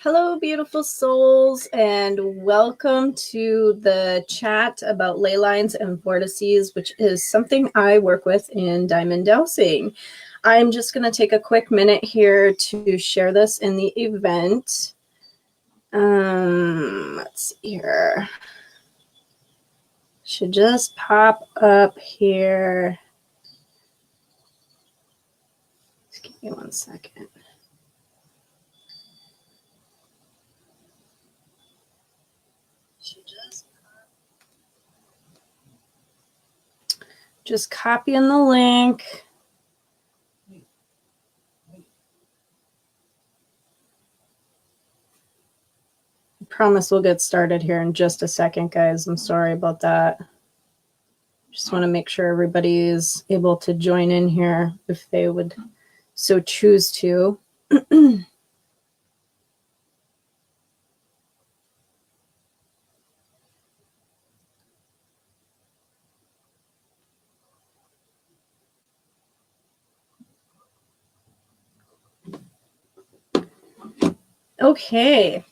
Hello, beautiful souls, and welcome to the chat about ley lines and vortices, which is something I work with in diamond dowsing. I'm just going to take a quick minute here to share this in the event. Let's see here. Should just pop up here. Just give me 1 second. Just copying the link. I promise we'll get started here in just a second, guys. I'm sorry about that. Just want to make sure everybody is able to join in here if they would so choose to. Okay.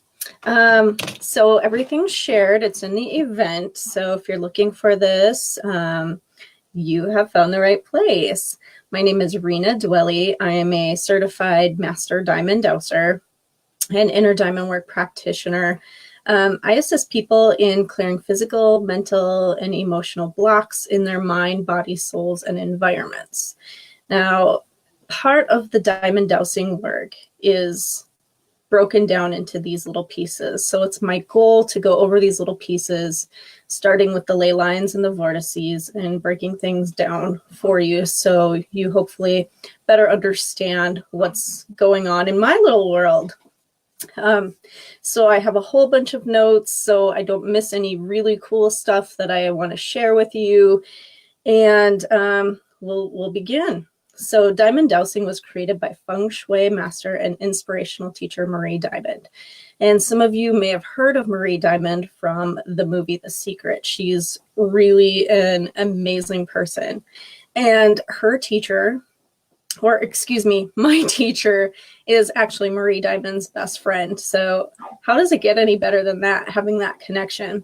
So everything's shared. It's in the event. So if you're looking for this, you have found the right place. My name is Rena Dwelly. I am a certified master diamond dowser and inner diamond work practitioner. I assist people in clearing physical, mental, and emotional blocks in their mind, body, souls, and environments. Now, part of the diamond dowsing work is broken down into these little pieces. So it's my goal to go over these little pieces, starting with the ley lines and the vortices and breaking things down for you so you hopefully better understand what's going on in my little world. So I have a whole bunch of notes so I don't miss any really cool stuff that I want to share with you. And we'll begin. So diamond dowsing was created by feng shui master and inspirational teacher Marie Diamond. And some of you may have heard of Marie Diamond from the movie The Secret. She's really an amazing person. And her teacher, or excuse me, my teacher is actually Marie Diamond's best friend. So how does it get any better than that, having that connection?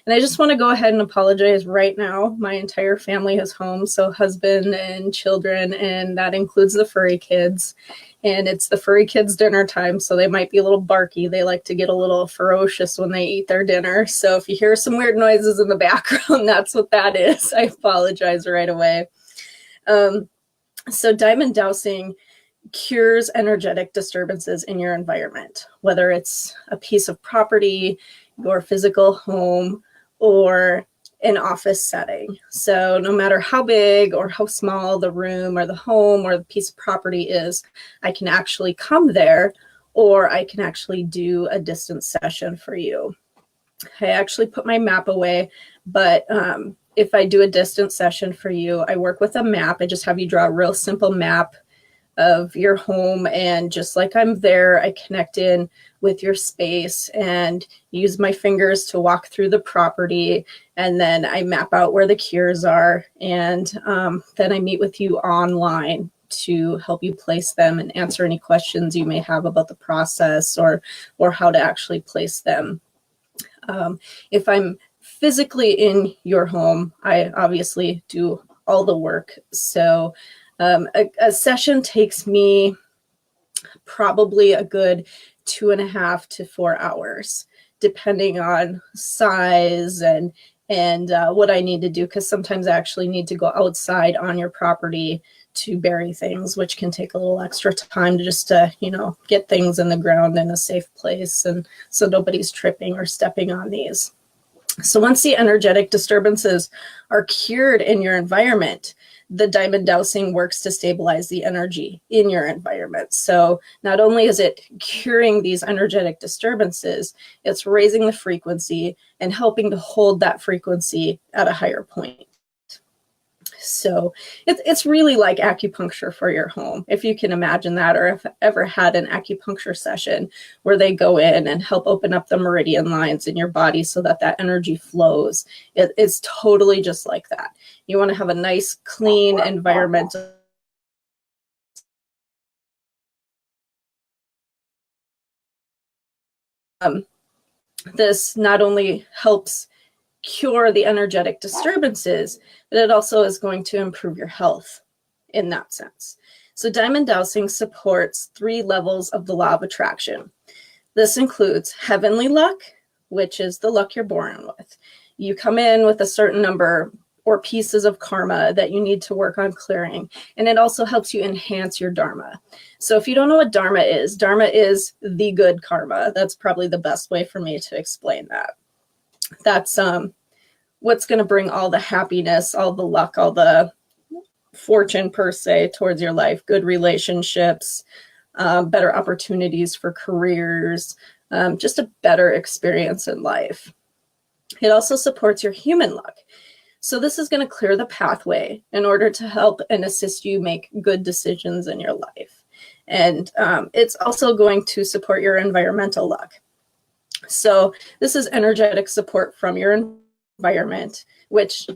And I just want to go ahead and apologize right now. My entire family is home, so husband and children, and that includes the furry kids. And it's the furry kids' dinner time, so they might be a little barky. They like to get a little ferocious when they eat their dinner. So if you hear some weird noises in the background, that's what that is. I apologize right away. So diamond dowsing cures energetic disturbances in your environment, whether it's a piece of property, your physical home, or an office setting. So no matter how big or how small the room or the home or the piece of property is, I can actually come there, or I can actually do a distance session for you. I actually put my map away, but if I do a distance session for you, I work with a map. I just have you draw a real simple map of your home, and just like I'm there, I connect in with your space and use my fingers to walk through the property, and then I map out where the cures are, and then I meet with you online to help you place them and answer any questions you may have about the process or how to actually place them. If I'm physically in your home, I obviously do all the work. So a session takes me probably a good 2.5 to 4 hours, depending on size and what I need to do, because sometimes I actually need to go outside on your property to bury things, which can take a little extra time to just get things in the ground in a safe place, and so nobody's tripping or stepping on these. So once the energetic disturbances are cured in your environment, the diamond dowsing works to stabilize the energy in your environment. So not only is it curing these energetic disturbances, it's raising the frequency and helping to hold that frequency at a higher point. So it's really like acupuncture for your home, if you can imagine that, or if ever had an acupuncture session where they go in and help open up the meridian lines in your body so that that energy flows. It's totally just like that. You want to have a nice, clean environment this not only helps cure the energetic disturbances, but it also is going to improve your health in that sense. So diamond dowsing supports 3 levels of the law of attraction. This includes heavenly luck, which is the luck you're born with. You come in with a certain number or pieces of karma that you need to work on clearing. And it also helps you enhance your dharma. So if you don't know what dharma is the good karma. That's probably the best way for me to explain that. That's what's going to bring all the happiness, all the luck, all the fortune per se towards your life, good relationships, better opportunities for careers, just a better experience in life. It also supports your human luck. So this is going to clear the pathway in order to help and assist you make good decisions in your life. And it's also going to support your environmental luck. So this is energetic support from your environment, which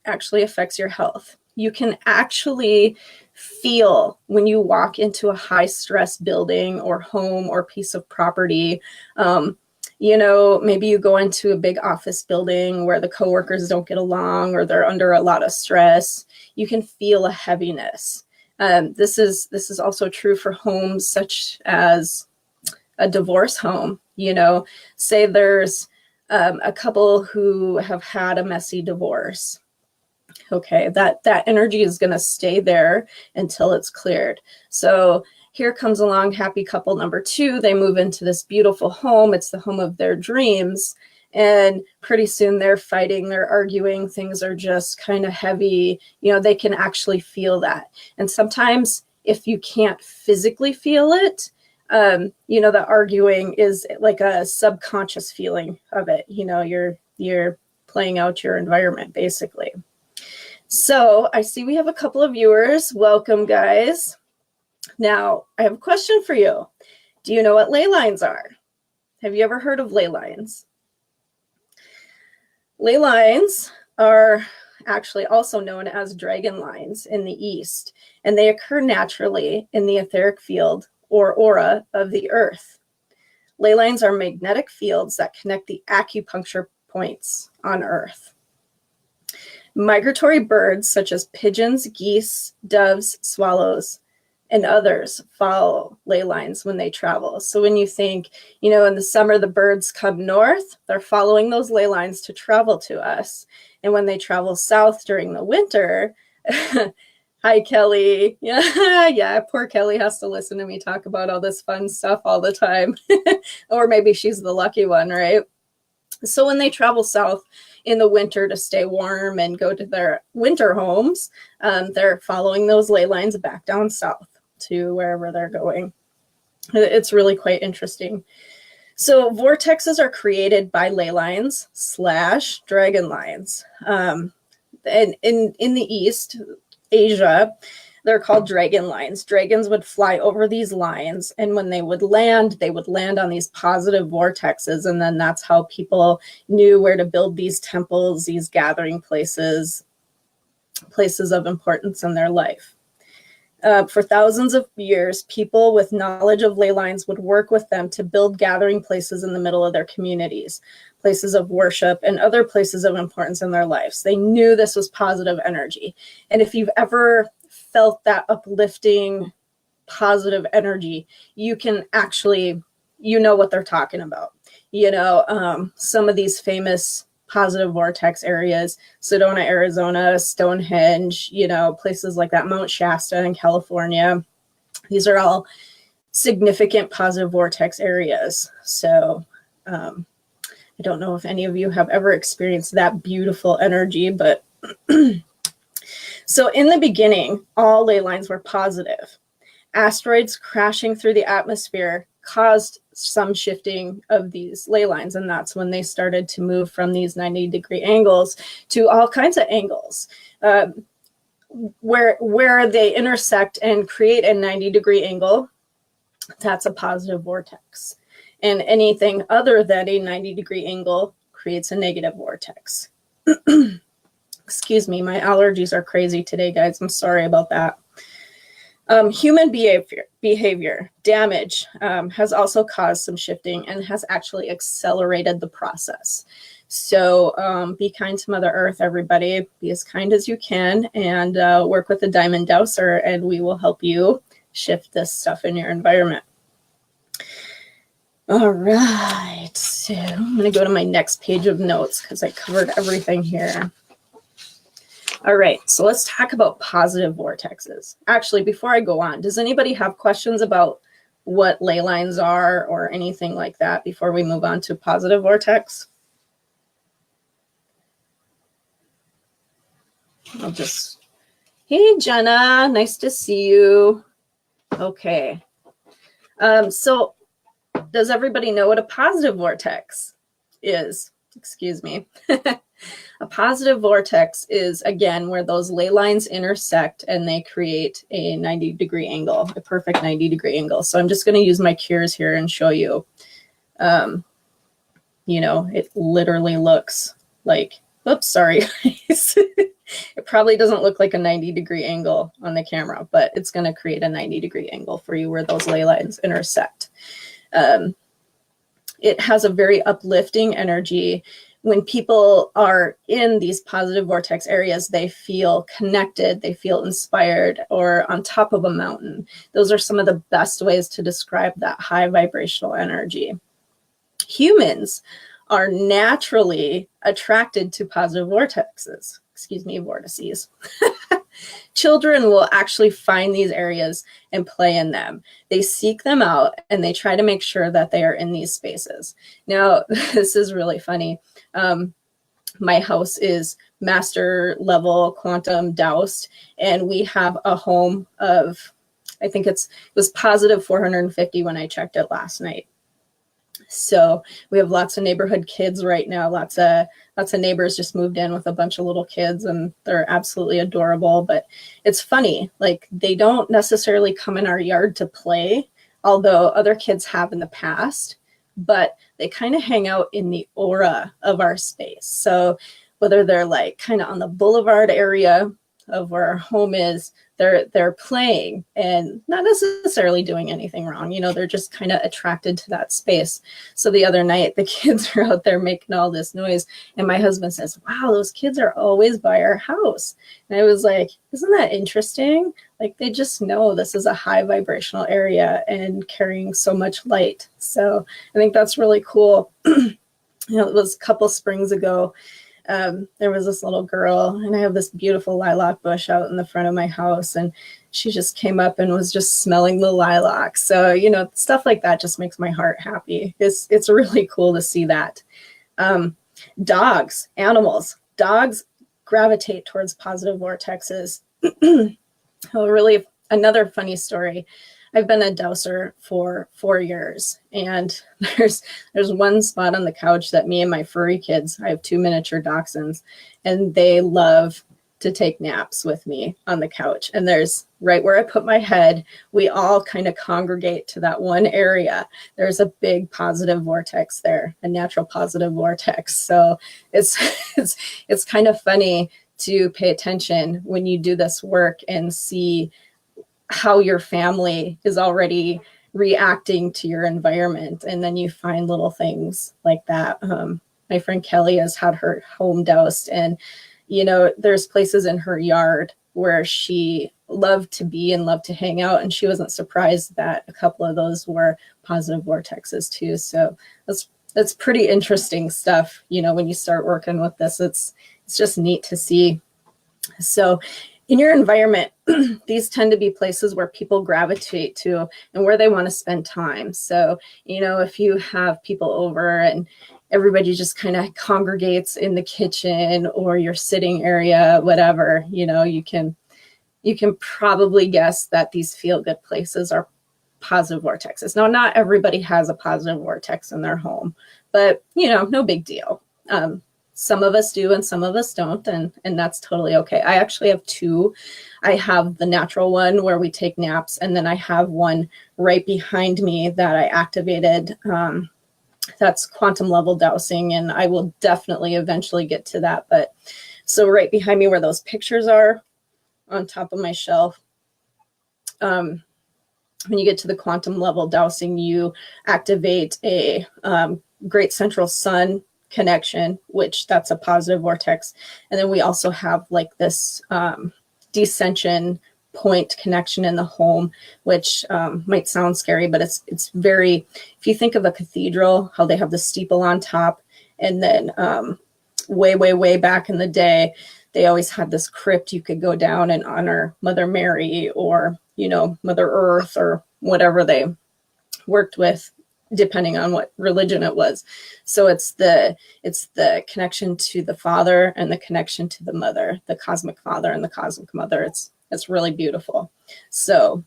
actually affects your health. You can actually feel when you walk into a high stress building or home or piece of property. You know, maybe you go into a big office building where the coworkers don't get along or they're under a lot of stress. You can feel a heaviness. This is also true for homes such as a divorce home. You know, say there's a couple who have had a messy divorce. Okay, that energy is going to stay there until it's cleared. So here comes along happy couple number 2. They move into this beautiful home. It's the home of their dreams. And pretty soon they're fighting, they're arguing. Things are just kind of heavy. You know, they can actually feel that. And sometimes if you can't physically feel it, you know, the arguing is like a subconscious feeling of it. You know, you're playing out your environment basically. So I see we have a couple of viewers. Welcome, guys. Now, I have a question for you. Do you know what ley lines are? Have you ever heard of ley lines? Ley lines are actually also known as dragon lines in the East, and they occur naturally in the etheric field or aura of the Earth. Ley lines are magnetic fields that connect the acupuncture points on Earth. Migratory birds such as pigeons, geese, doves, swallows, and others follow ley lines when they travel. So when you think, you know, in the summer the birds come north, they're following those ley lines to travel to us. And when they travel south during the winter, hi, Kelly. Yeah, poor Kelly has to listen to me talk about all this fun stuff all the time. Or maybe she's the lucky one, right? So when they travel south in the winter to stay warm and go to their winter homes, they're following those ley lines back down south to wherever they're going. It's really quite interesting. So vortexes are created by ley lines / dragon lines. And in the East, Asia, they're called dragon lines. Dragons would fly over these lines, and when they would land on these positive vortexes, and then that's how people knew where to build these temples, these gathering places of importance in their life. For thousands of years, people with knowledge of ley lines would work with them to build gathering places in the middle of their communities, places of worship, and other places of importance in their lives. They knew this was positive energy. And if you've ever felt that uplifting, positive energy, you can actually, you know what they're talking about. You know, some of these famous positive vortex areas, Sedona, Arizona, Stonehenge, you know, places like that, Mount Shasta in California. These are all significant positive vortex areas. So I don't know if any of you have ever experienced that beautiful energy, but so in the beginning, all ley lines were positive. Asteroids crashing through the atmosphere caused some shifting of these ley lines, and that's when they started to move from these 90-degree angles to all kinds of angles where they intersect and create a 90-degree angle. That's a positive vortex, and anything other than a 90-degree angle creates a negative vortex. Excuse me, my allergies are crazy today, guys. I'm sorry about that. Human behavior damage has also caused some shifting and has actually accelerated the process. So be kind to Mother Earth, everybody. Be as kind as you can, and work with the Diamond Dowser, and we will help you shift this stuff in your environment. All right, so I'm going to go to my next page of notes because I covered everything here. All right, so let's talk about positive vortexes. Actually, before I go on, does anybody have questions about what ley lines are or anything like that before we move on to positive vortex? I'll just, hey, Jenna, nice to see you. Okay, so does everybody know what a positive vortex is? Excuse me. A positive vortex is, again, where those ley lines intersect and they create a 90-degree angle, a perfect 90-degree angle. So I'm just going to use my cures here and show you, you know, it literally looks like, oops, sorry, guys. It probably doesn't look like a 90-degree angle on the camera, but it's going to create a 90-degree angle for you where those ley lines intersect. It has a very uplifting energy. When people are in these positive vortex areas, they feel connected, they feel inspired, or on top of a mountain. Those are some of the best ways to describe that high vibrational energy. Humans are naturally attracted to positive vortices. Children will actually find these areas and play in them. They seek them out and they try to make sure that they are in these spaces. Now, this is really funny. My house is master level quantum doused, and we have a home of, I think it was positive 450 when I checked it last night. So we have lots of neighborhood kids right now. Lots of neighbors just moved in with a bunch of little kids, and they're absolutely adorable. But it's funny, like they don't necessarily come in our yard to play, although other kids have in the past, but they kind of hang out in the aura of our space. So whether they're like kind of on the boulevard area of where our home is, they're playing and not necessarily doing anything wrong. You know, they're just kind of attracted to that space. So the other night, the kids are out there making all this noise, and my husband says, wow, those kids are always by our house. And I was like, isn't that interesting? Like, they just know this is a high vibrational area and carrying so much light. So I think that's really cool. You know, it was a couple springs ago. There was this little girl, and I have this beautiful lilac bush out in the front of my house, and she just came up and was just smelling the lilacs. So, you know, stuff like that just makes my heart happy. It's really cool to see that. Dogs gravitate towards positive vortexes. Oh, really, another funny story. I've been a dowser for 4 years, and there's one spot on the couch that me and my furry kids, I have 2 miniature dachshunds, and they love to take naps with me on the couch. And there's right where I put my head, we all kind of congregate to that one area. There's a big positive vortex there, a natural positive vortex. So it's kind of funny to pay attention when you do this work and see how your family is already reacting to your environment. And then you find little things like that. My friend Kelly has had her home doused, and, you know, there's places in her yard where she loved to be and loved to hang out. And she wasn't surprised that a couple of those were positive vortexes too. So that's pretty interesting stuff. You know, when you start working with this, it's just neat to see. So in your environment, these tend to be places where people gravitate to and where they want to spend time. So, you know, if you have people over and everybody just kind of congregates in the kitchen or your sitting area, whatever, you know, you can probably guess that these feel-good places are positive vortexes. Now, not everybody has a positive vortex in their home, but, you know, no big deal. Some of us do and some of us don't, and that's totally okay. I actually have 2. I have the natural one where we take naps, and then I have one right behind me that I activated. That's quantum level dowsing, and I will definitely eventually get to that. But so right behind me where those pictures are on top of my shelf, when you get to the quantum level dowsing, you activate a great central sun connection, which that's a positive vortex. And then we also have like this descension point connection in the home, which might sound scary, but it's very, if you think of a cathedral, how they have the steeple on top, and then way back in the day, they always had this crypt you could go down and honor Mother Mary, or, you know, Mother Earth, or whatever they worked with, depending on what religion it was. So it's the connection to the father and the connection to the mother, the cosmic father and the cosmic mother. It's really beautiful. So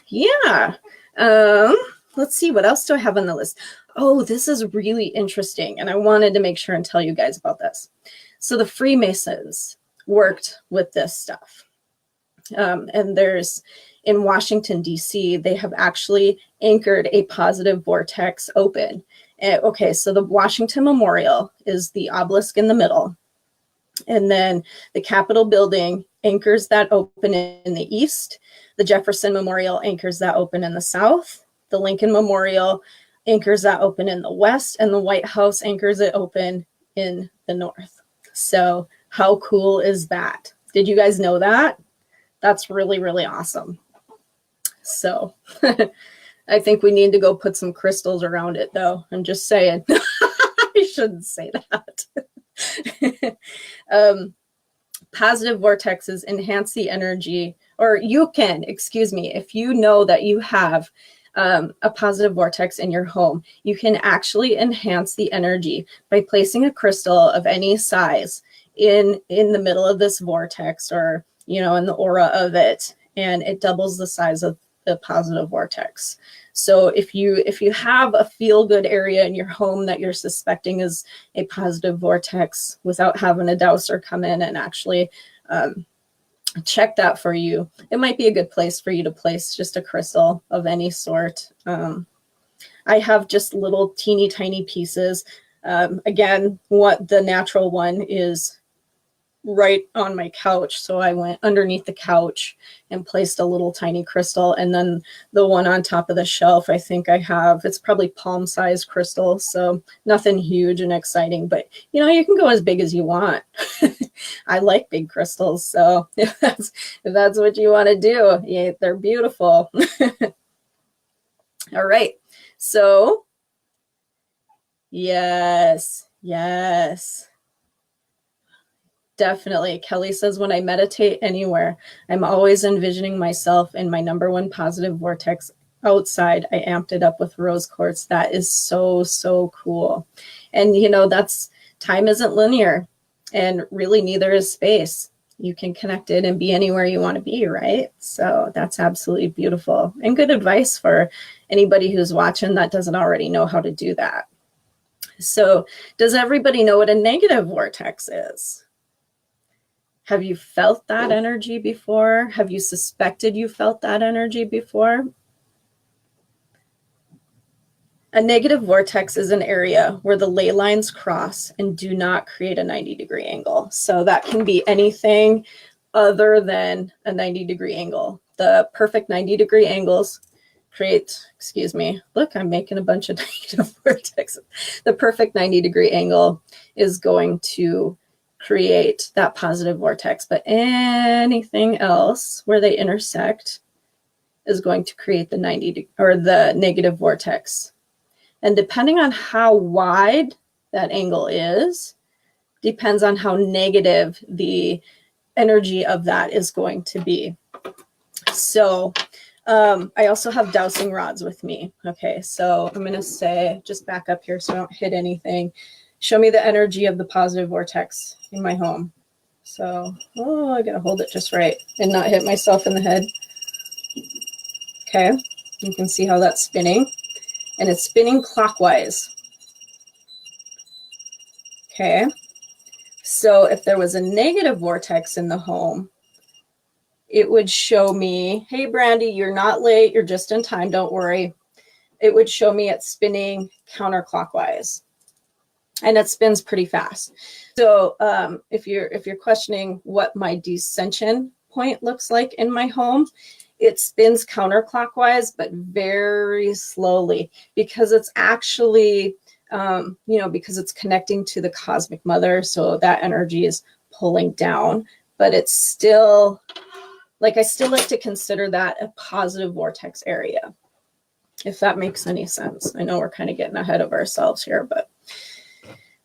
yeah, let's see, what else do I have on the list? Oh, this is really interesting, and I wanted to make sure and tell you guys about this. So the Freemasons worked with this stuff. And there's, in Washington, D.C., they have actually anchored a positive vortex open. Okay, so the Washington Memorial is the obelisk in the middle. And then the Capitol building anchors that open in the east. The Jefferson Memorial anchors that open in the south. The Lincoln Memorial anchors that open in the west. And the White House anchors it open in the north. So how cool is that? Did you guys know that? That's really, really awesome. So I think we need to go put some crystals around it, though. I'm just saying. I shouldn't say that. Positive vortexes enhance the energy, or you can, excuse me, if you know that you have a positive vortex in your home, you can actually enhance the energy by placing a crystal of any size in the middle of this vortex, or, you know, in the aura of it, and it doubles the size of the positive vortex. So if you have a feel-good area in your home that you're suspecting is a positive vortex, without having a dowser come in and actually check that for you, it might be a good place for you to place just a crystal of any sort. I have just little teeny tiny pieces. Again, what the natural one is right on my couch. So I went underneath the couch and placed a little tiny crystal. And then the one on top of the shelf, I think I have, it's probably palm-sized crystal. So nothing huge and exciting, but you know, you can go as big as you want. I like big crystals. So if that's what you want to do, yeah, they're beautiful. All right. So yes. Definitely. Kelly says, when I meditate anywhere, I'm always envisioning myself in my #1 positive vortex outside. I amped it up with rose quartz. That is so, so cool. And, you know, that's, time isn't linear, and really neither is space. You can connect it and be anywhere you want to be, right? So that's absolutely beautiful, and good advice for anybody who's watching that doesn't already know how to do that. So does everybody know what a negative vortex is? Have you felt that energy before? Have you suspected you felt that energy before? A negative vortex is an area where the ley lines cross and do not create a 90-degree angle. So that can be anything other than a 90-degree angle. The perfect 90-degree angles create, excuse me, look, I'm making a bunch of negative vortexes. The perfect 90-degree angle is going to create that positive vortex, but anything else where they intersect is going to create the 90 or the negative vortex. And depending on how wide that angle is, depends on how negative the energy of that is going to be. So I also have dowsing rods with me. Okay, so I'm going to say, just back up here so I don't hit anything. Show me the energy of the positive vortex in my home. So, oh, I got to hold it just right and not hit myself in the head. Okay, you can see how that's spinning. And it's spinning clockwise. Okay, so if there was a negative vortex in the home, it would show me, hey, Brandy, you're not late. You're just in time. Don't worry. It would show me it spinning counterclockwise. And it spins pretty fast. So if you're questioning what my descension point looks like in my home, it spins counterclockwise, but very slowly, because it's actually, you know, because it's connecting to the cosmic mother. So that energy is pulling down, but it's still, like, I still like to consider that a positive vortex area, if that makes any sense. I know we're kind of getting ahead of ourselves here, but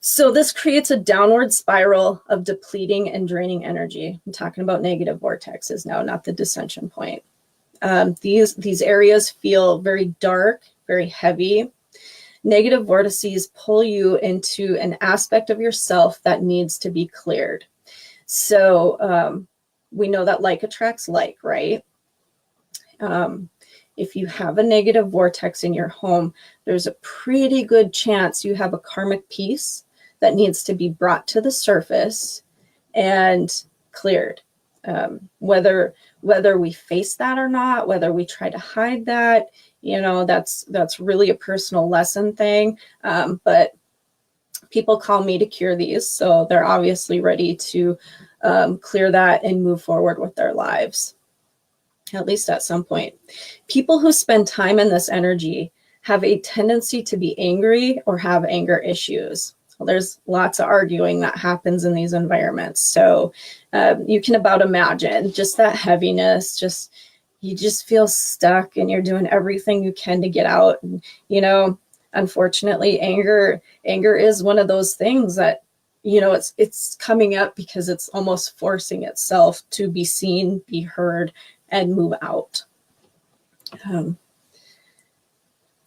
so this creates a downward spiral of depleting and draining energy. I'm talking about negative vortexes now, not the descension point. These areas feel very dark, very heavy. Negative vortices pull you into an aspect of yourself that needs to be cleared. So we know that like attracts like, right? If you have a negative vortex in your home, there's a pretty good chance you have a karmic piece that needs to be brought to the surface and cleared. Whether we face that or not, whether we try to hide that, you know, that's really a personal lesson thing. But people call me to cure these, so they're obviously ready to clear that and move forward with their lives, at least at some point. People who spend time in this energy have a tendency to be angry or have anger issues. Well, there's lots of arguing that happens in these environments. So you can about imagine just that heaviness, just you just feel stuck and you're doing everything you can to get out. And, you know, unfortunately, anger is one of those things that, you know, it's coming up because it's almost forcing itself to be seen, be heard, and move out.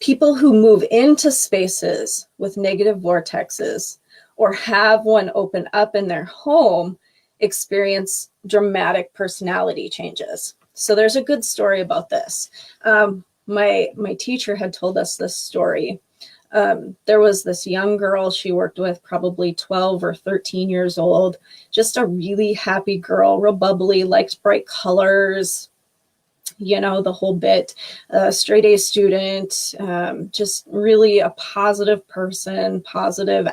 People who move into spaces with negative vortexes or have one open up in their home experience dramatic personality changes. So there's a good story about this. My teacher had told us this story. There was this young girl she worked with, probably 12 or 13 years old, just a really happy girl, real bubbly, liked bright colors, you know, the whole bit, straight A student, just really a positive person, positive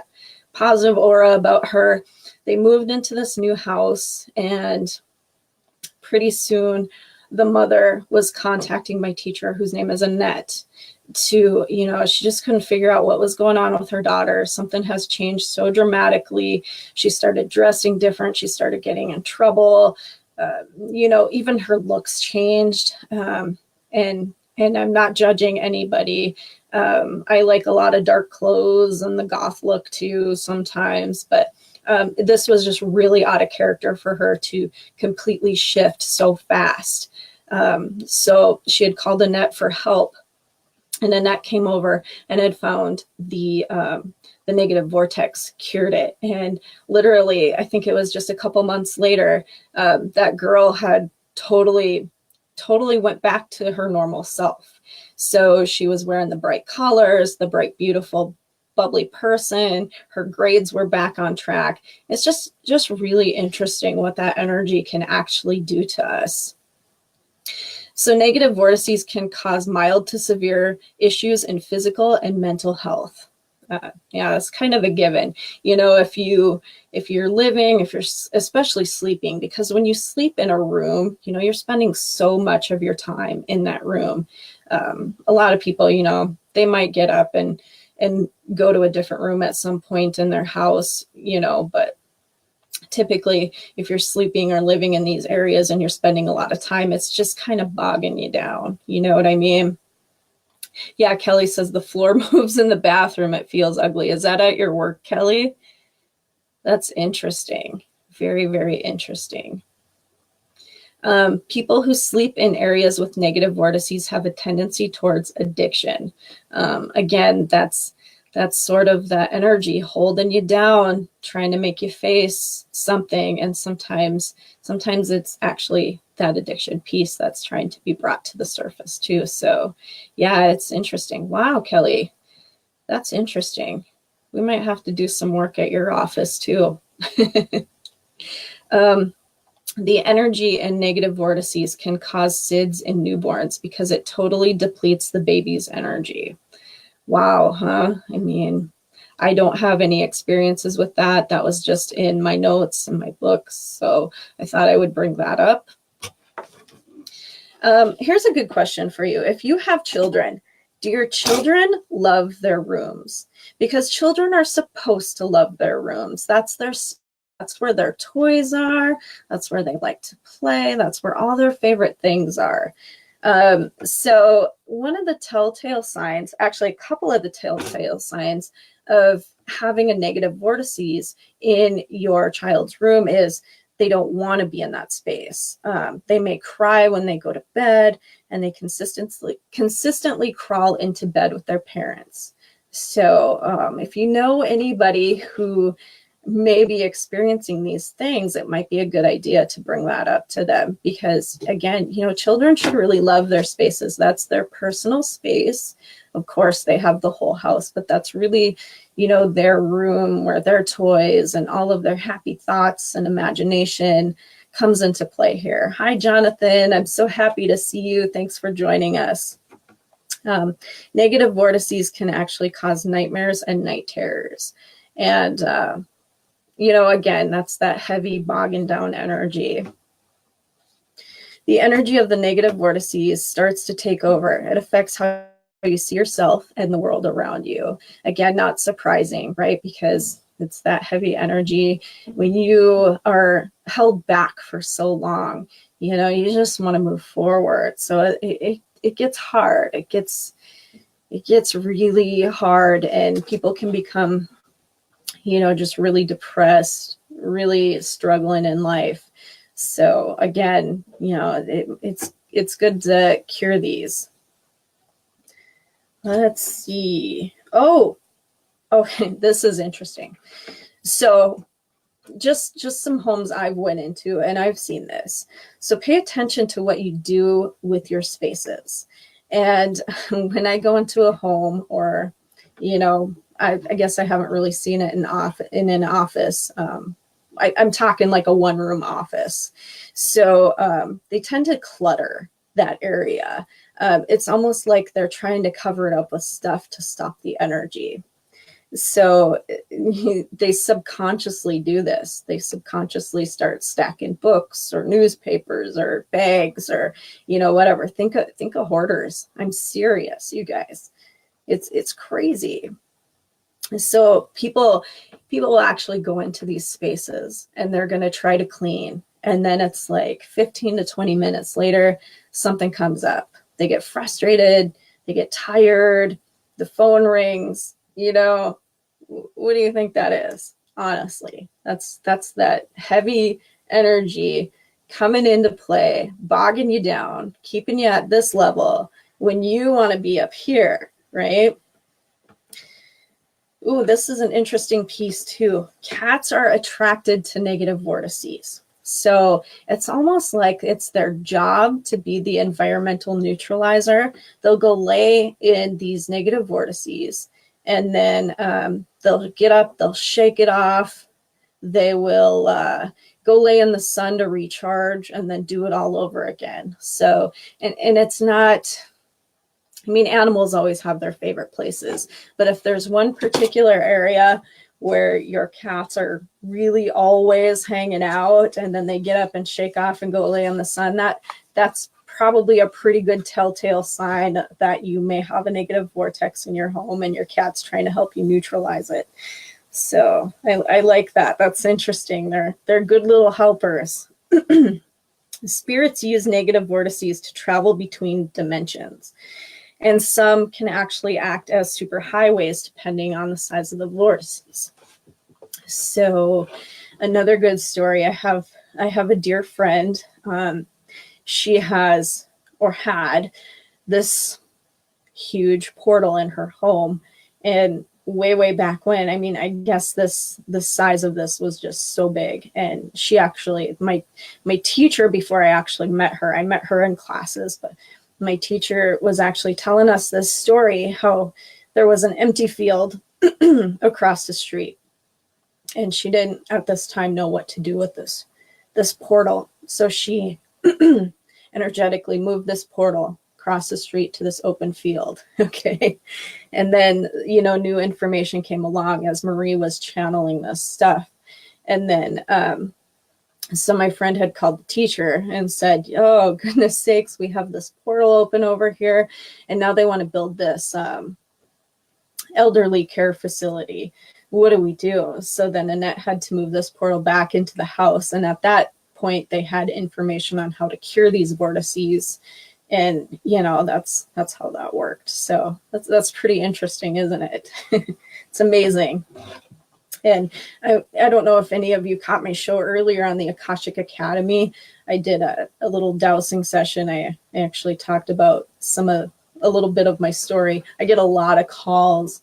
aura about her. They moved into this new house, and pretty soon the mother was contacting my teacher, whose name is Annette, to, you know, she just couldn't figure out what was going on with her daughter. Something has changed so dramatically. She started dressing different. She started getting in trouble. You know, even her looks changed. And I'm not judging anybody. I like a lot of dark clothes and the goth look too sometimes, but this was just really out of character for her to completely shift so fast. So she had called Annette for help, and Annette came over and had found the negative vortex, cured it. And literally, I think it was just a couple months later, that girl had totally went back to her normal self. So she was wearing the bright colors, the bright, beautiful, bubbly person. Her grades were back on track. It's just really interesting what that energy can actually do to us. So negative vortices can cause mild to severe issues in physical and mental health. Yeah, it's kind of a given. You know, if you're living, if you're especially sleeping, because when you sleep in a room, you know, you're spending so much of your time in that room. A lot of people, you know, they might get up and go to a different room at some point in their house, you know, but typically if you're sleeping or living in these areas and you're spending a lot of time, it's just kind of bogging you down. You know what I mean? Yeah, Kelly says the floor moves in the bathroom. It feels ugly. Is that at your work, Kelly? That's interesting. Very, very interesting. People who sleep in areas with negative vortices have a tendency towards addiction. Again, that's sort of that energy holding you down, trying to make you face something. And sometimes it's actually that addiction piece that's trying to be brought to the surface too. So yeah, it's interesting. Wow, Kelly, that's interesting. We might have to do some work at your office too. The energy in negative vortices can cause SIDS in newborns because it totally depletes the baby's energy. Wow, huh? I mean, I don't have any experiences with that. That was just in my notes and my books. So I thought I would bring that up. Here's a good question for you. If you have children, do your children love their rooms? Because children are supposed to love their rooms. That's where their toys are. That's where they like to play. That's where all their favorite things are. So one of the telltale signs, actually a couple of the telltale signs of having a negative vortices in your child's room is they don't want to be in that space. They may cry when they go to bed, and they consistently crawl into bed with their parents. So if you know anybody who may be experiencing these things, it might be a good idea to bring that up to them, because again, you know, children should really love their spaces. That's their personal space. Of course, they have the whole house, but that's really, you know, their room where their toys and all of their happy thoughts and imagination comes into play here. Hi, Jonathan. I'm so happy to see you. Thanks for joining us. Negative vortices can actually cause nightmares and night terrors. And, you know, again, that's that heavy bogging down energy. The energy of the negative vortices starts to take over. It affects how you see yourself and the world around you. Again, not surprising, right? Because it's that heavy energy. When you are held back for so long, you know, you just want to move forward. So it gets hard. It gets really hard, and people can become, you know, just really depressed, really struggling in life. So again, you know, it's good to cure these. Let's see. Oh, okay, this is interesting. So just some homes I've went into, and I've seen this. So pay attention to what you do with your spaces. And when I go into a home, or, you know, I guess I haven't really seen it in an office. I'm talking like a one-room office. So they tend to clutter that area. It's almost like they're trying to cover it up with stuff to stop the energy. So they subconsciously do this. They subconsciously start stacking books or newspapers or bags or, you know, whatever. Think of hoarders. I'm serious, you guys. It's crazy. So people will actually go into these spaces, and they're going to try to clean. And then it's like 15 to 20 minutes later, something comes up. They get frustrated. They get tired. The phone rings. You know, what do you think that is? Honestly, that's that heavy energy coming into play, bogging you down, keeping you at this level when you want to be up here, right? Ooh, this is an interesting piece too. Cats are attracted to negative vortices. So it's almost like it's their job to be the environmental neutralizer. They'll go lay in these negative vortices, and then they'll get up, they'll shake it off. They will go lay in the sun to recharge, and then do it all over again. So, and it's not, I mean, animals always have their favorite places, but if there's one particular area where your cats are really always hanging out, and then they get up and shake off and go lay in the sun, that's probably a pretty good telltale sign that you may have a negative vortex in your home, and your cat's trying to help you neutralize it. So I like that. That's interesting. They're good little helpers. Spirits use negative vortices to travel between dimensions. And some can actually act as superhighways depending on the size of the vortices. So another good story, I have a dear friend. She has, or had, this huge portal in her home. And way back when, I mean, I guess the size of this was just so big. And she actually, my teacher, before I actually met her, I met her in classes, but my teacher was actually telling us this story, how there was an empty field across the street, and she didn't at this time know what to do with this portal. So she energetically moved this portal across the street to this open field. Okay. And then, you know, new information came along as Marie was channeling this stuff. And then So my friend had called the teacher and said, oh, goodness sakes, we have this portal open over here. And now they want to build this elderly care facility. What do we do? So then Annette had to move this portal back into the house. And at that point, they had information on how to cure these vortices. And, you know, that's how that worked. So that's pretty interesting, isn't it? It's amazing. And I don't know if any of you caught my show earlier on the Akashic Academy. I did a little dowsing session. I actually talked about a little bit of my story. I get a lot of calls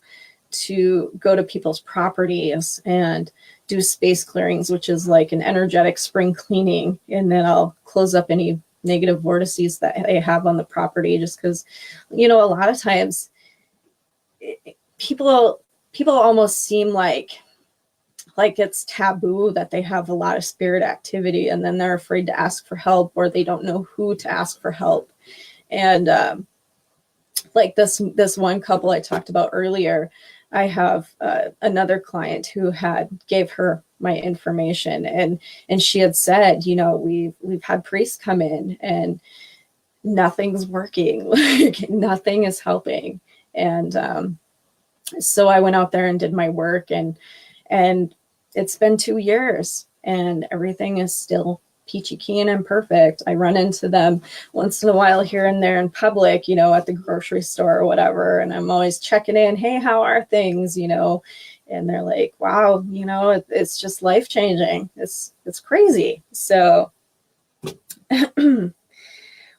to go to people's properties and do space clearings, which is like an energetic spring cleaning. And then I'll close up any negative vortices that they have on the property, just because, you know, a lot of times people almost seem like it's taboo that they have a lot of spirit activity, and then they're afraid to ask for help, or they don't know who to ask for help. And like this one couple I talked about earlier, I have another client who gave her my information, and she had said, you know, we've had priests come in and nothing's working, like nothing is helping. And so I went out there and did my work, and it's been 2 years and everything is still peachy keen and perfect. I run into them once in a while here and there in public, you know, at the grocery store or whatever. And I'm always checking in. Hey, how are things? You know, and they're like, wow, you know, it's just life changing. It's crazy. So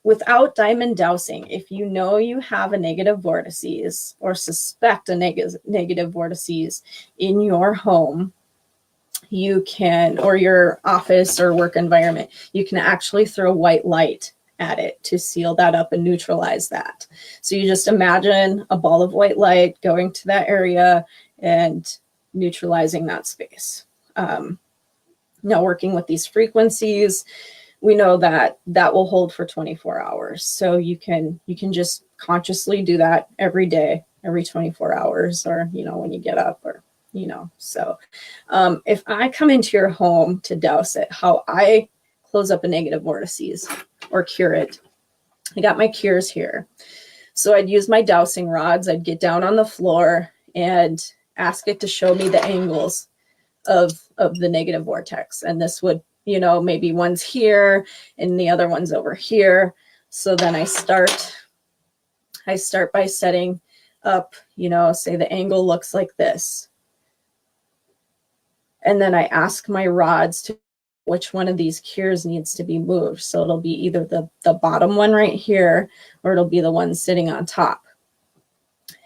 without diamond dowsing, if you know you have a negative vortices or suspect a negative vortices in your home, you can, or your office or work environment, you can actually throw white light at it to seal that up and neutralize that. So you just imagine a ball of white light going to that area and neutralizing that space. Now, working with these frequencies, we know that will hold for 24 hours. So you can just consciously do that every day, every 24 hours, or, you know, when you get up, or, you know. So if I come into your home to douse it, how I close up a negative vortices or cure it, I got my cures here. So I'd use my dowsing rods. I'd get down on the floor and ask it to show me the angles of the negative vortex. And this would, you know, maybe one's here and the other one's over here. So then I start by setting up, you know, say the angle looks like this. And then I ask my rods to which one of these cures needs to be moved. So it'll be either the bottom one right here, or it'll be the one sitting on top.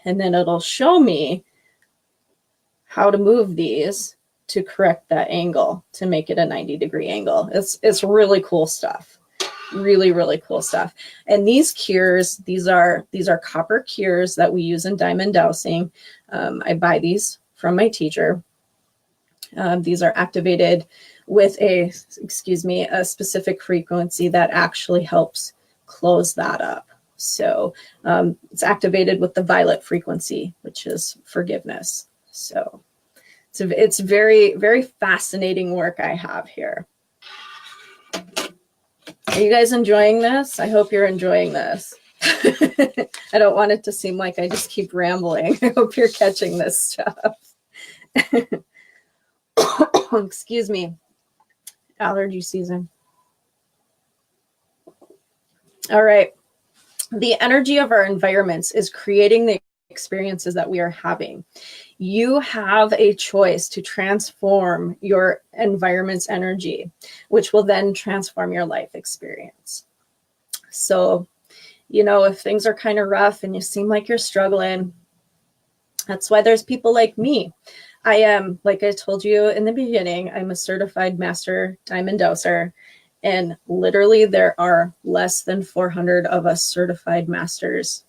And then it'll show me how to move these to correct that angle, to make it a 90-degree angle. It's really cool stuff. Really, really cool stuff. And these cures, these are copper cures that we use in diamond dowsing. I buy these from my teacher. These are activated with a specific frequency that actually helps close that up. So it's activated with the violet frequency, which is forgiveness. So it's very, very fascinating work I have here. Are you guys enjoying this? I hope you're enjoying this. I don't want it to seem like I just keep rambling. I hope you're catching this stuff. Excuse me. Allergy season. All right. The energy of our environments is creating the experiences that we are having. You have a choice to transform your environment's energy, which will then transform your life experience. So, you know, if things are kind of rough and you seem like you're struggling, that's why there's people like me. I am, like I told you in the beginning, I'm a certified master diamond dowser. And literally there are less than 400 of us certified masters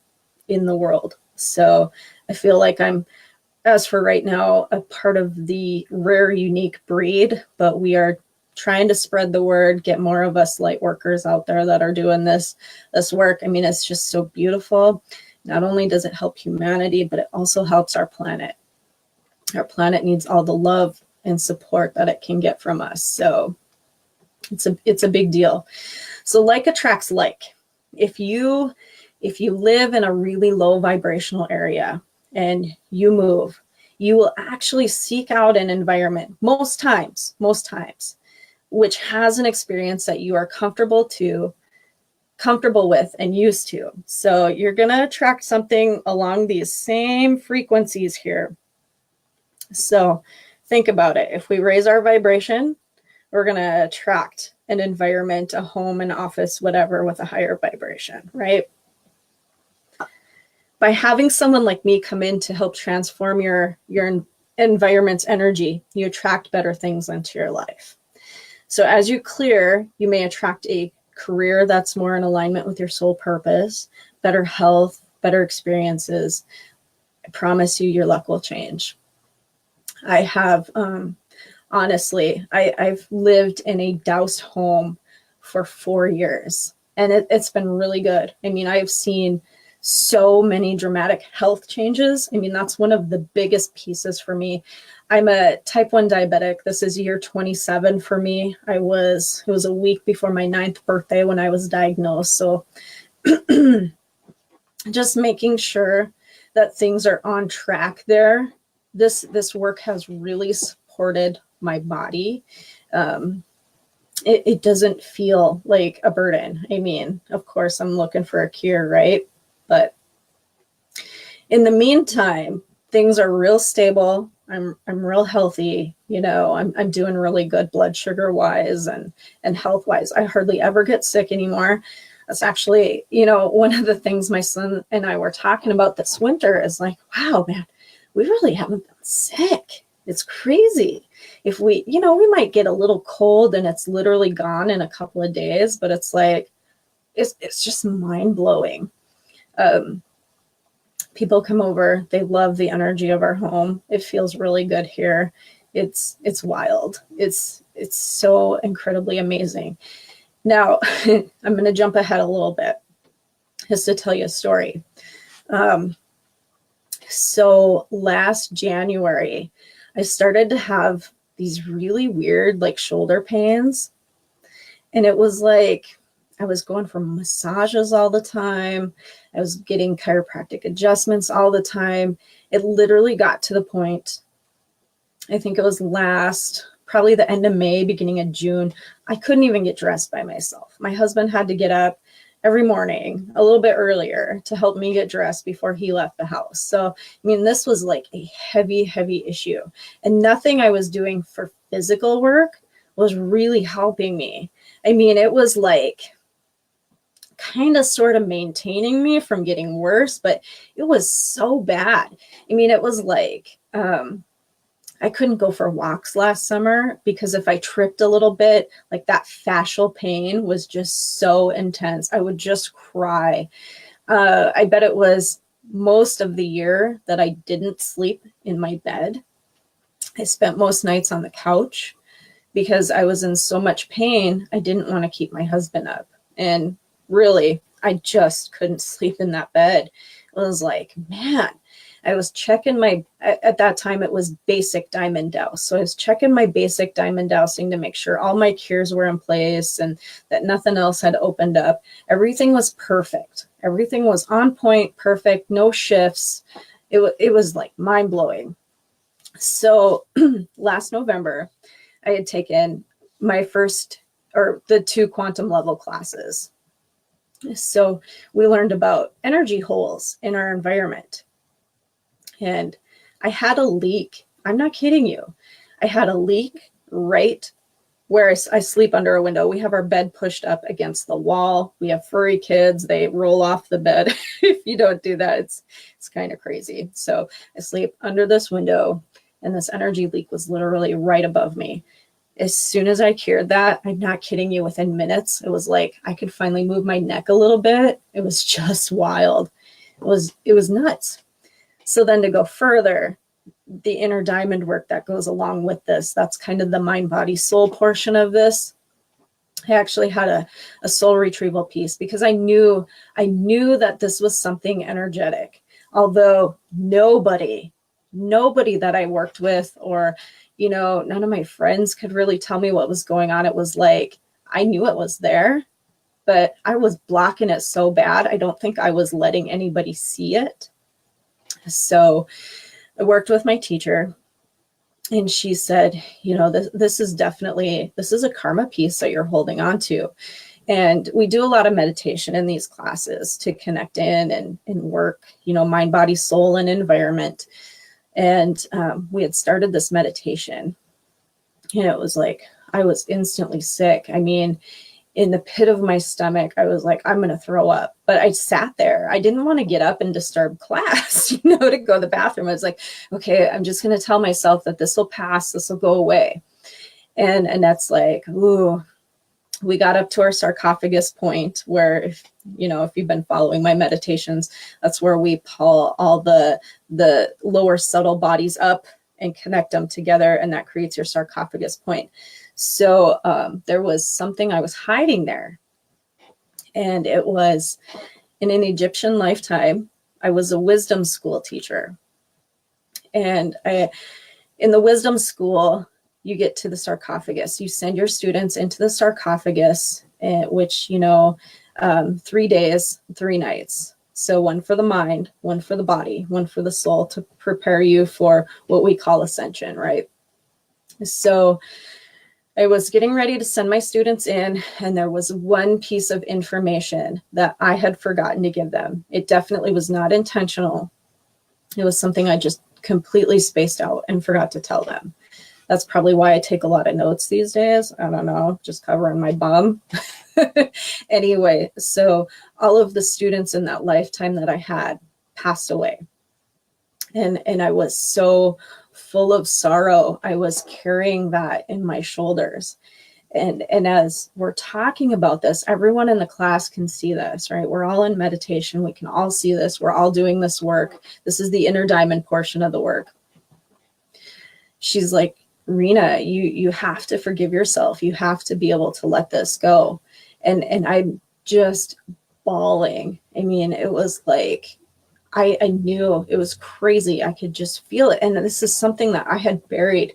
in the world. So I feel like I'm, as for right now, a part of the rare, unique breed, but we are trying to spread the word, get more of us light workers out there that are doing this work. I mean, it's just so beautiful. Not only does it help humanity, but it also helps our planet. Our planet needs all the love and support that it can get from us. So It's a big deal. So like attracts like. If you live in a really low vibrational area and you move, you will actually seek out an environment most times, which has an experience that you are comfortable with and used to. So you're going to attract something along these same frequencies here. So think about it. If we raise our vibration, we're going to attract an environment, a home, an office, whatever, with a higher vibration, right? By having someone like me come in to help transform your environment's energy, you attract better things into your life. So as you clear, you may attract a career that's more in alignment with your soul purpose, better health, better experiences. I promise you, your luck will change. I have, honestly, I've lived in a doused home for 4 years, and it's been really good. I mean, I've seen so many dramatic health changes. I mean, that's one of the biggest pieces for me. I'm a type 1 diabetic. This is year 27 for me. It was a week before my 9th birthday when I was diagnosed. So just making sure that things are on track there. This work has really supported my body. It doesn't feel like a burden. I mean, of course, I'm looking for a cure, right? But in the meantime, things are real stable. I'm real healthy. You know, I'm doing really good blood sugar wise and health wise. I hardly ever get sick anymore. That's actually, you know, one of the things my son and I were talking about this winter is like, wow, man, we really haven't been sick. It's crazy. If we, you know, we might get a little cold and it's literally gone in a couple of days, but it's like, it's just mind blowing. People come over, they love the energy of our home. It feels really good here. It's wild. It's so incredibly amazing. Now, I'm going to jump ahead a little bit just to tell you a story. So last January, I started to have these really weird like shoulder pains. And it was like, I was going for massages all the time. I was getting chiropractic adjustments all the time. It literally got to the point, I think it was probably the end of May, beginning of June. I couldn't even get dressed by myself. My husband had to get up every morning a little bit earlier to help me get dressed before he left the house. So, I mean, this was like a heavy, heavy issue. And nothing I was doing for physical work was really helping me. I mean, it was like kind of sort of maintaining me from getting worse, but it was so bad. I mean, it was like, I couldn't go for walks last summer because if I tripped a little bit, like that fascial pain was just so intense. I would just cry. I bet it was most of the year that I didn't sleep in my bed. I spent most nights on the couch because I was in so much pain. I didn't want to keep my husband up. And really, I just couldn't sleep in that bed. It was like, man, I was checking at that time it was basic diamond dowse. So I was checking my basic diamond dowsing to make sure all my cures were in place and that nothing else had opened up. Everything was perfect. Everything was on point, perfect, no shifts. It was like mind blowing. So last November, I had taken my the 2 quantum level classes. So we learned about energy holes in our environment. And I had a leak. I'm not kidding you. I had a leak right where I sleep under a window. We have our bed pushed up against the wall. We have furry kids. They roll off the bed. If you don't do that, it's kind of crazy. So I sleep under this window, and this energy leak was literally right above me. As soon as I cured that, I'm not kidding you, within minutes, it was like I could finally move my neck a little bit. It was just wild. It was nuts. So then to go further, the inner diamond work that goes along with this, that's kind of the mind, body, soul portion of this. I actually had a soul retrieval piece because I knew that this was something energetic. Although nobody that I worked with or, you know, none of my friends could really tell me what was going on. It was like I knew it was there, but I was blocking it so bad. I don't think I was letting anybody see it. So I worked with my teacher, and she said, you know, this is a karma piece that you're holding on to. And we do a lot of meditation in these classes to connect in and work, you know, mind, body, soul, and environment. And we had started this meditation, and it was like, I was instantly sick. I mean, in the pit of my stomach, I was like, I'm going to throw up. But I sat there. I didn't want to get up and disturb class, you know, to go to the bathroom. I was like, okay, I'm just going to tell myself that this will pass. This will go away. And that's like, ooh, we got up to our sarcophagus point where, if you've been following my meditations, that's where we pull all the lower subtle bodies up and connect them together. And that creates your sarcophagus point. So there was something I was hiding there. And it was in an Egyptian lifetime, I was a wisdom school teacher. And in the wisdom school, you get to the sarcophagus. You send your students into the sarcophagus, which, 3 days, 3 nights. So one for the mind, one for the body, one for the soul, to prepare you for what we call ascension, right? So I was getting ready to send my students in, and there was one piece of information that I had forgotten to give them. It definitely was not intentional. It was something I just completely spaced out and forgot to tell them. That's probably why I take a lot of notes these days. I don't know, just covering my bum. Anyway, so all of the students in that lifetime that I had passed away. And I was so full of sorrow. I was carrying that in my shoulders. And as we're talking about this, everyone in the class can see this, right? We're all in meditation. We can all see this. We're all doing this work. This is the inner diamond portion of the work. She's like, Rena, you have to forgive yourself. You have to be able to let this go. And I'm just bawling. I mean, it was like, I knew it was crazy. I could just feel it. And this is something that I had buried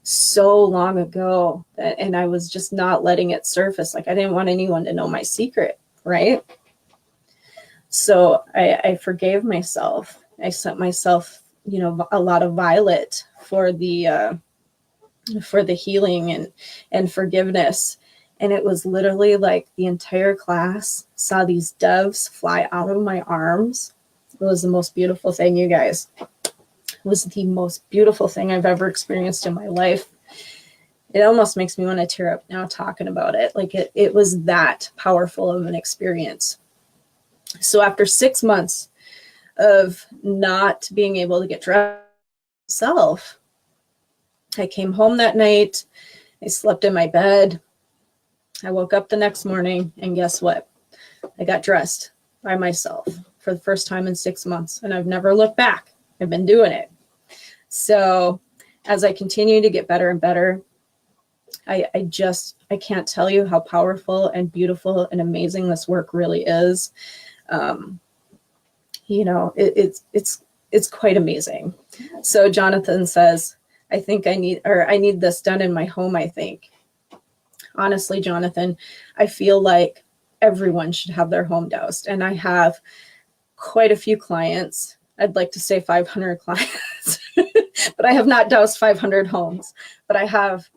so long ago, and I was just not letting it surface. Like, I didn't want anyone to know my secret, right? So I forgave myself. I sent myself, a lot of violet for the healing and forgiveness. And it was literally like the entire class saw these doves fly out of my arms. It was the most beautiful thing, you guys. It was the most beautiful thing I've ever experienced in my life. It almost makes me want to tear up now talking about it. Like it was that powerful of an experience. So after 6 months of not being able to get dressed myself, I came home that night. I slept in my bed. I woke up the next morning, and guess what? I got dressed by myself for the first time in 6 months, and I've never looked back. I've been doing it. So as I continue to get better and better, I can't tell you how powerful and beautiful and amazing this work really is. It's quite amazing. So Jonathan says, I need this done in my home, I think. Honestly, Jonathan, I feel like everyone should have their home doused. And I have quite a few clients. I'd like to say 500 clients, but I have not doused 500 homes. But I have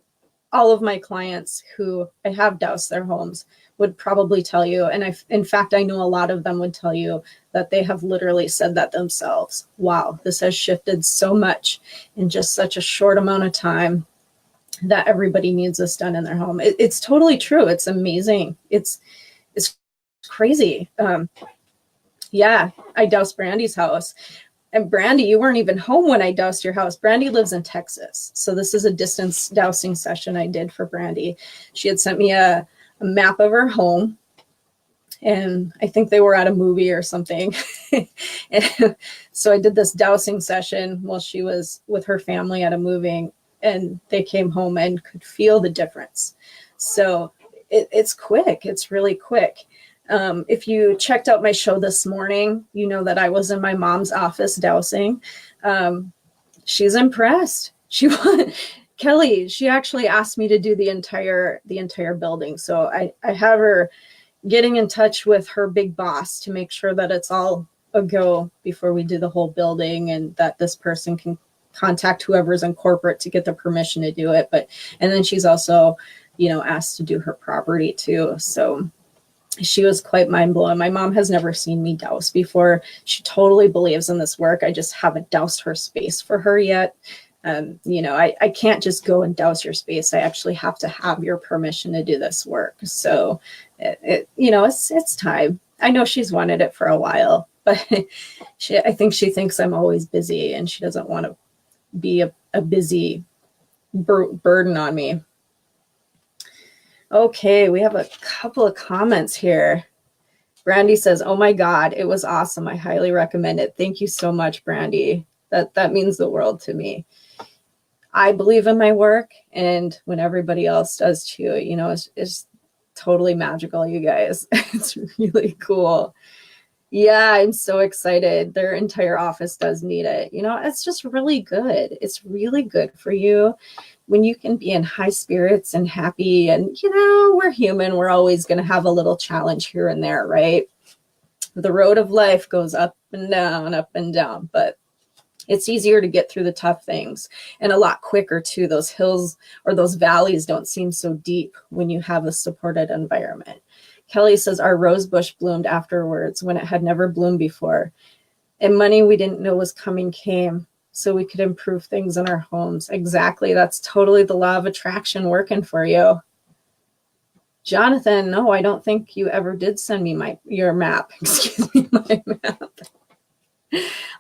all of my clients who I have doused their homes would probably tell you, and in fact, I know a lot of them would tell you that they have literally said that themselves. Wow, this has shifted so much in just such a short amount of time that everybody needs this done in their home. It's totally true. It's amazing. It's crazy. Yeah, I doused Brandy's house. And Brandy, you weren't even home when I doused your house. Brandy lives in Texas. So this is a distance dowsing session I did for Brandy. She had sent me a map of her home. And I think they were at a movie or something. And so I did this dowsing session while she was with her family at a movie. And they came home and could feel the difference. So it's quick. It's really quick. If you checked out my show this morning, you know that I was in my mom's office dowsing. She's impressed. Kelly, she actually asked me to do the entire building. So I have her getting in touch with her big boss to make sure that it's all a go before we do the whole building, and that this person can contact whoever's in corporate to get the permission to do it. But, and then she's also, you know, asked to do her property too. So she was quite mind blown. My mom has never seen me douse before. She totally believes in this work. I just haven't doused her space for her yet. You know, I can't just go and douse your space. I actually have to have your permission to do this work. So you know, it's time. I know she's wanted it for a while, but I think she thinks I'm always busy, and she doesn't want to be a busy burden on me. Okay, we have a couple of comments here. Brandy says, "Oh my God, it was awesome. I highly recommend it." Thank you so much, Brandy. That means the world to me. I believe in my work, and when everybody else does too, you know, it's totally magical, you guys. It's really cool. Yeah, I'm so excited. Their entire office does need it. You know, it's just really good. It's really good for you when you can be in high spirits and happy. And, you know, we're human. We're always going to have a little challenge here and there, right? The road of life goes up and down, but it's easier to get through the tough things, and a lot quicker too. Those hills or those valleys don't seem so deep when you have a supported environment. Kelly says, "Our rose bush bloomed afterwards when it had never bloomed before. And money we didn't know was coming came, so we could improve things in our homes." Exactly. That's totally the law of attraction working for you. Jonathan, no, I don't think you ever did send me your map. Excuse me, my map.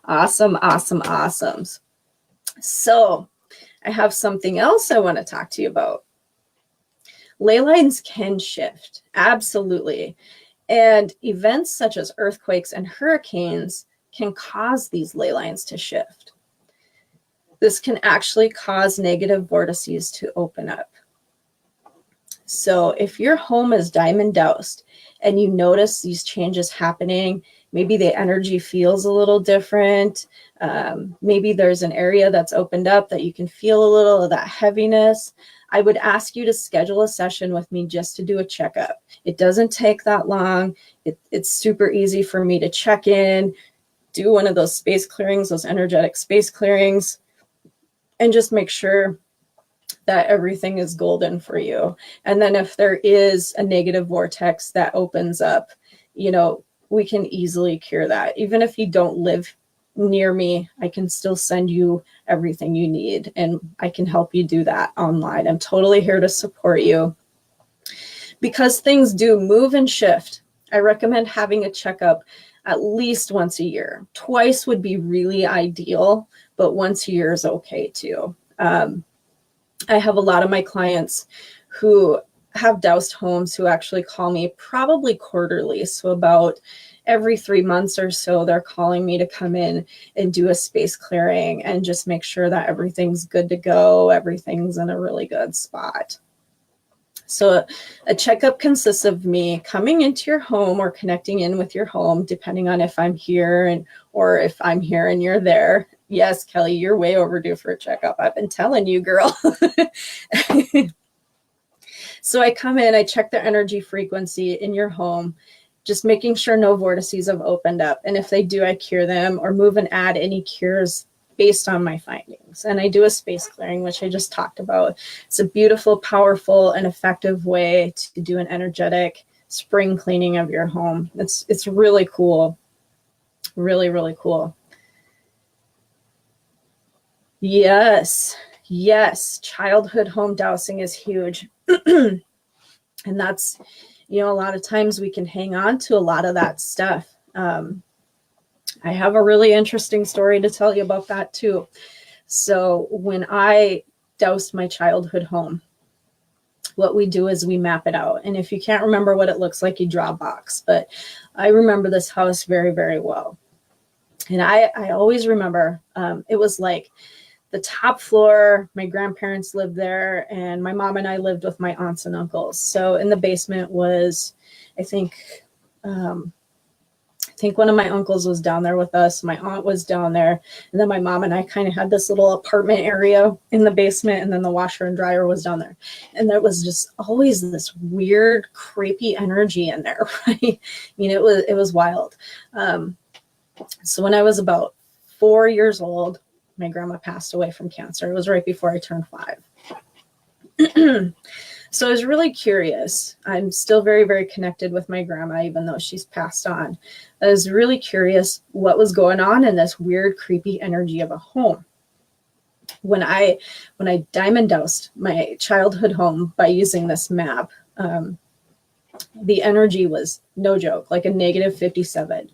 Awesome, awesome, awesome. So I have something else I want to talk to you about. Ley lines can shift, absolutely. And events such as earthquakes and hurricanes can cause these ley lines to shift. This can actually cause negative vortices to open up. So if your home is diamond doused and you notice these changes happening, maybe the energy feels a little different. Maybe there's an area that's opened up that you can feel a little of that heaviness. I would ask you to schedule a session with me just to do a checkup. It doesn't take that long. It's super easy for me to check in, do one of those space clearings, those energetic space clearings, and just make sure that everything is golden for you. And then if there is a negative vortex that opens up, you know, we can easily cure that. Even if you don't live near me, I can still send you everything you need, and I can help you do that online. I'm totally here to support you. Because things do move and shift, I recommend having a checkup at least once a year. Twice would be really ideal, but once a year is okay too. I have a lot of my clients who have doused homes who actually call me probably quarterly. So about every 3 months or so, they're calling me to come in and do a space clearing and just make sure that everything's good to go. Everything's in a really good spot. So a checkup consists of me coming into your home or connecting in with your home, depending on if I'm here or if I'm here and you're there. Yes, Kelly, you're way overdue for a checkup. I've been telling you, girl. So I come in, I check the energy frequency in your home, just making sure no vortices have opened up. And if they do, I cure them or move and add any cures based on my findings. And I do a space clearing, which I just talked about. It's a beautiful, powerful, and effective way to do an energetic spring cleaning of your home. It's really cool. Really, really cool. Yes, childhood home dowsing is huge. And that's, you know, a lot of times we can hang on to a lot of that stuff. I have a really interesting story to tell you about that too. So when I doused my childhood home, what we do is we map it out. And if you can't remember what it looks like, you draw a box. But I remember this house very, very well. And I always remember it was like the top floor, my grandparents lived there, and my mom and I lived with my aunts and uncles. So in the basement was, I think, think one of my uncles was down there with us. My aunt was down there. And then my mom and I kind of had this little apartment area in the basement. And then the washer and dryer was down there. And there was just always this weird, creepy energy in there, right? I mean, it was wild. So when I was about 4 years old, my grandma passed away from cancer. It was right before I turned 5. So I was really curious. I'm still very, very connected with my grandma, even though she's passed on. I was really curious what was going on in this weird, creepy energy of a home. When I diamond dowsed my childhood home by using this map, the energy was no joke, like a negative 57.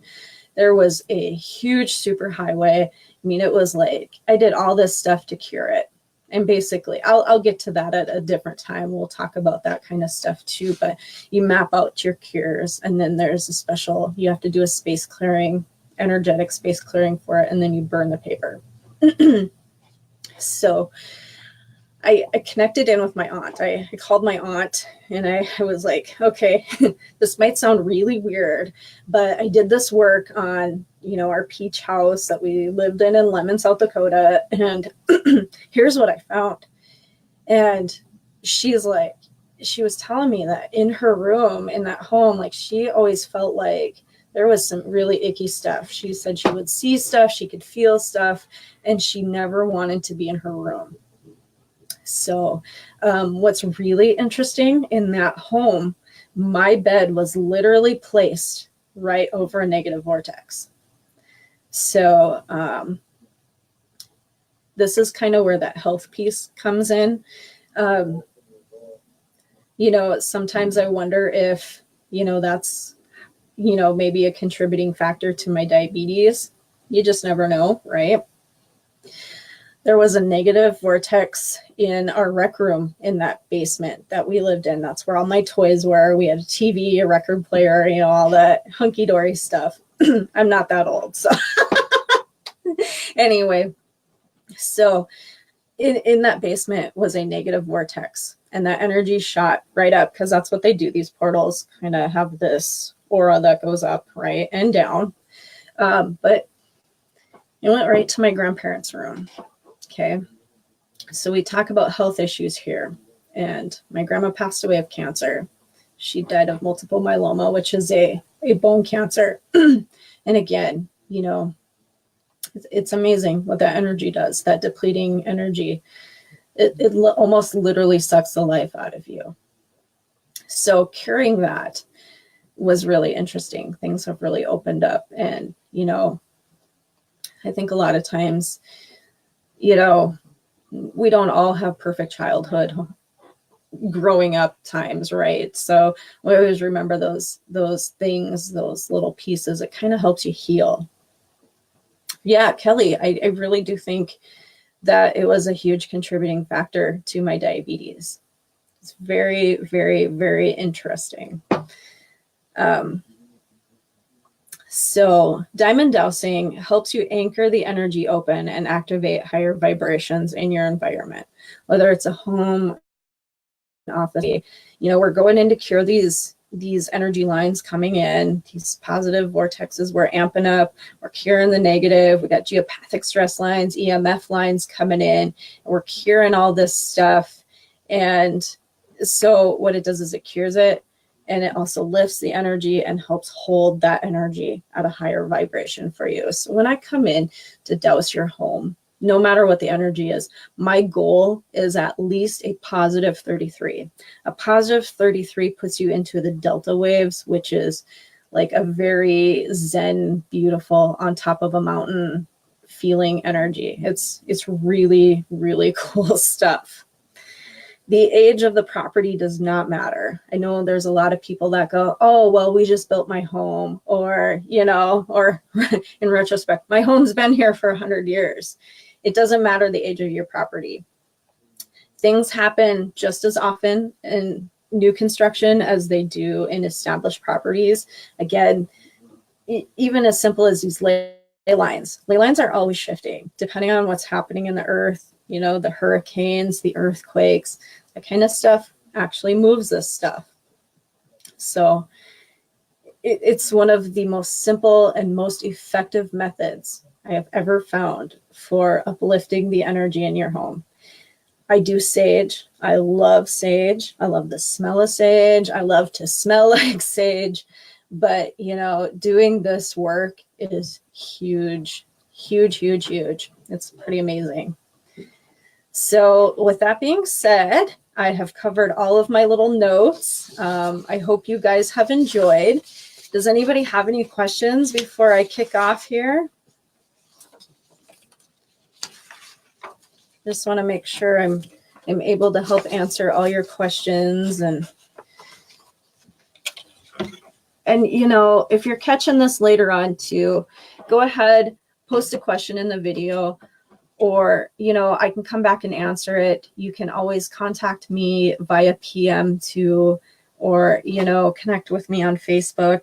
There was a huge superhighway. I mean, it was like I did all this stuff to cure it. And basically, I'll get to that at a different time. We'll talk about that kind of stuff too. But you map out your cures, and then there's a special, you have to do a space clearing, energetic space clearing for it, and then you burn the paper. So I connected in with my aunt. I called my aunt and I was like, okay, this might sound really weird, but I did this work on, our peach house that we lived in Lemon, South Dakota. And here's what I found. And she was telling me that in her room, in that home, like she always felt like there was some really icky stuff. She said she would see stuff, she could feel stuff, and she never wanted to be in her room. So what's really interesting in that home, my bed was literally placed right over a negative vortex. So this is kind of where that health piece comes in. Sometimes I wonder if, that's, maybe a contributing factor to my diabetes. You just never know, right? There was a negative vortex in our rec room in that basement that we lived in. That's where all my toys were. We had a TV, a record player, all that hunky-dory stuff. I'm not that old, so anyway. So in that basement was a negative vortex, and that energy shot right up, because that's what they do. These portals kind of have this aura that goes up, right, and down. But it went right to my grandparents' room. Okay, so we talk about health issues here, and my grandma passed away of cancer. She died of multiple myeloma, which is a bone cancer. And again, it's amazing what that energy does, that depleting energy. It almost literally sucks the life out of you. So curing that was really interesting. Things have really opened up. And, I think a lot of times, we don't all have perfect childhood growing up times, right? So we always remember those things, those little pieces. It kind of helps you heal. Yeah, Kelly, I really do think that it was a huge contributing factor to my diabetes. It's very, very, very interesting. So diamond dowsing helps you anchor the energy open and activate higher vibrations in your environment, whether it's a home, an office. We're going in to cure these energy lines coming in, these positive vortexes. We're amping up, we're curing the negative. We got geopathic stress lines, EMF lines coming in, and we're curing all this stuff. And so what it does is it cures it, and it also lifts the energy and helps hold that energy at a higher vibration for you. So when I come in to douse your home, no matter what the energy is, my goal is at least a positive 33. A positive 33 puts you into the delta waves, which is like a very zen, beautiful, on top of a mountain feeling energy. It's really, really cool stuff. The age of the property does not matter. I know there's a lot of people that go, oh, well, we just built my home, or, or in retrospect, my home's been here for 100 years. It doesn't matter the age of your property. Things happen just as often in new construction as they do in established properties. Again, even as simple as these ley lines. Ley lines are always shifting, depending on what's happening in the earth. The hurricanes, the earthquakes, that kind of stuff actually moves this stuff. So it's one of the most simple and most effective methods I have ever found for uplifting the energy in your home. I do sage. I love sage. I love the smell of sage. I love to smell like sage. But, you know, doing this work is huge, huge, huge, huge. It's pretty amazing. So with that being said, I have covered all of my little notes. I hope you guys have enjoyed. Does anybody have any questions before I kick off here? Just want to make sure I'm able to help answer all your questions. And you know, if you're catching this later on too, go ahead, post a question in the video, or, you know, I can come back and answer it. You can always contact me via PM too, or, you know, connect with me on Facebook,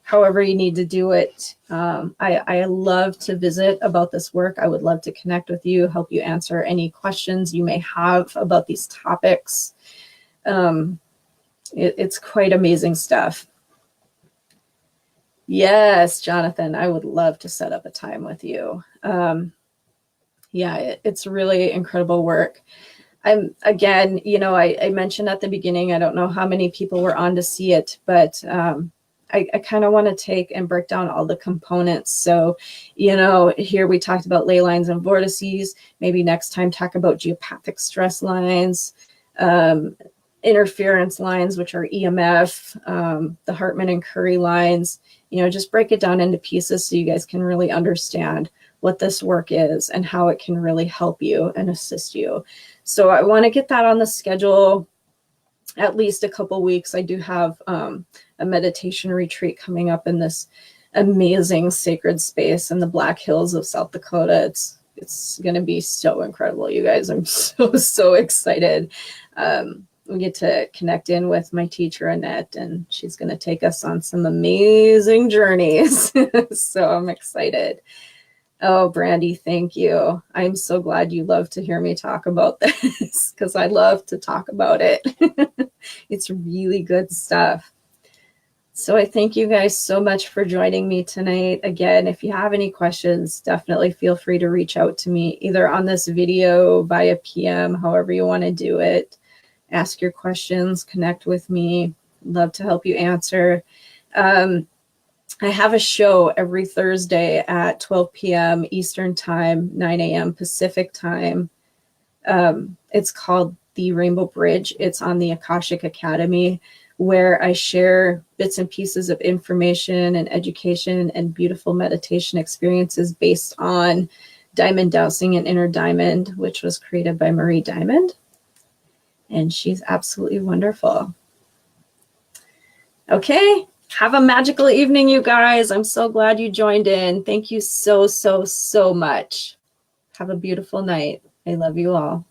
however you need to do it. I love to visit about this work. I would love to connect with you, help you answer any questions you may have about these topics. It's quite amazing stuff. Yes, Jonathan, I would love to set up a time with you. Yeah, it's really incredible work. Again, you know, I mentioned at the beginning, I don't know how many people were on to see it, but I kind of want to take and break down all the components. So, you know, here we talked about ley lines and vortices. Maybe next time talk about geopathic stress lines, interference lines, which are EMF, the Hartman and Curry lines. You know, just break it down into pieces so you guys can really understand what this work is and how it can really help you and assist you. So I want to get that on the schedule at least a couple weeks. I do have a meditation retreat coming up in this amazing sacred space in the Black Hills of South Dakota. It's going to be so incredible, you guys. I'm so excited. We get to connect in with my teacher, Annette, and she's going to take us on some amazing journeys. So I'm excited. Oh, Brandy, thank you. I'm so glad you love to hear me talk about this because I love to talk about it. It's really good stuff. So I thank you guys so much for joining me tonight. Again, if you have any questions, definitely feel free to reach out to me either on this video, via PM, however you want to do it. Ask your questions, connect with me. Love to help you answer. I have a show every Thursday at 12 p.m. Eastern Time, 9 a.m. Pacific Time. It's called The Rainbow Bridge. It's on the Akashic Academy, where I share bits and pieces of information and education and beautiful meditation experiences based on diamond dowsing and inner diamond, which was created by Marie Diamond. And she's absolutely wonderful. Okay, have a magical evening, you guys. I'm so glad you joined in. Thank you so much. Have a beautiful night. I love you all.